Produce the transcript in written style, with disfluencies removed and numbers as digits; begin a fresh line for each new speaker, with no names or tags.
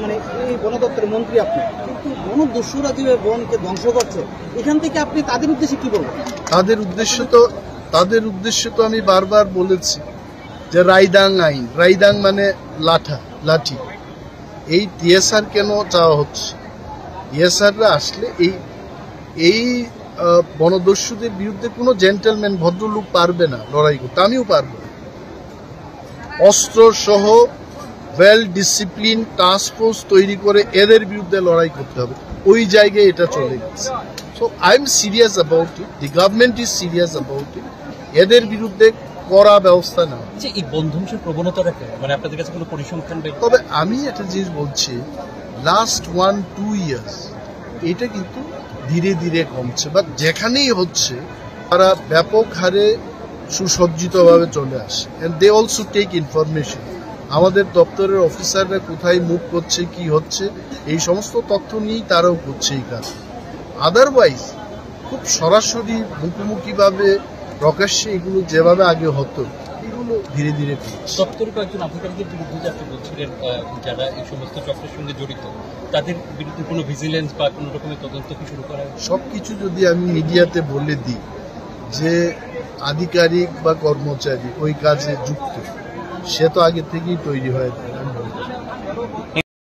মানে এই বন দপ্তরের মন্ত্রী আপনি, কিন্তু বন দস্যুরা যে বনকে ধ্বংস করছে, এখান থেকে আপনি তাদের উদ্দেশ্যে কি বলবেন?
তাদের উদ্দেশ্য তো আমি বারবার বলেছি যে রাইদাং আইন, রাইদাং মানে লাঠি। এই টিএসআর কেন চাওয়া হচ্ছে? টিএসআররা আসলে এই বনদস্যুদের বিরুদ্ধে কোনো জেন্টেলম্যান ভদ্রলোক পারবে না লড়াই করতে, আমিও পারবো না। অস্ত্র সহ ওয়েল ডিসিপ্লিন টাস্ক ফোর্স তৈরি করে এদের বিরুদ্ধে লড়াই করতে হবে, ওই জায়গায় এটা চলে গেছে। So I am serious about it, the government is serious about it, এদের বিরুদ্ধে কড়া ব্যবস্থা নেওয়া।
এই বনধ্বংসের প্রবণতাটাকে মানে আপনাদের কাছে কোনো পরিসংখ্যান?
তবে আমি একটা জিনিস বলছি, লাস্ট 1-2 ইয়ার্স এটা কিন্তু ধীরে ধীরে কমছে, বা যেখানেই হচ্ছে তারা ব্যাপক হারে সুসজ্জিতভাবে চলে আসে, and they also take information. আমাদের দপ্তরের অফিসাররা কোথায় মুভ করছে, কি হচ্ছে, এই সমস্ত তথ্য নিয়েই তারাও করছে এই কাজ। আদারওয়াইজ খুব সরাসরি মুখোমুখিভাবে প্রকাশ্যে এগুলো যেভাবে আগে হতো, এগুলো ধীরে ধীরে করছে।
দপ্তরের কয়েকজন আধিকারিকের বিরুদ্ধে আপনি বলছিলেন যারা এই সমস্ত চক্রের সঙ্গে জড়িত, তাদের বিরুদ্ধে কোনো ভিজিলেন্স বা কোনো রকমের তদন্ত কি শুরু করা?
সবকিছু যদি আমি মিডিয়াতে বলে দিই যে আধিকারিক বা কর্মচারী ওই কাজে যুক্ত, সে তো আগে থেকেই তৈরি হয়ে যায়,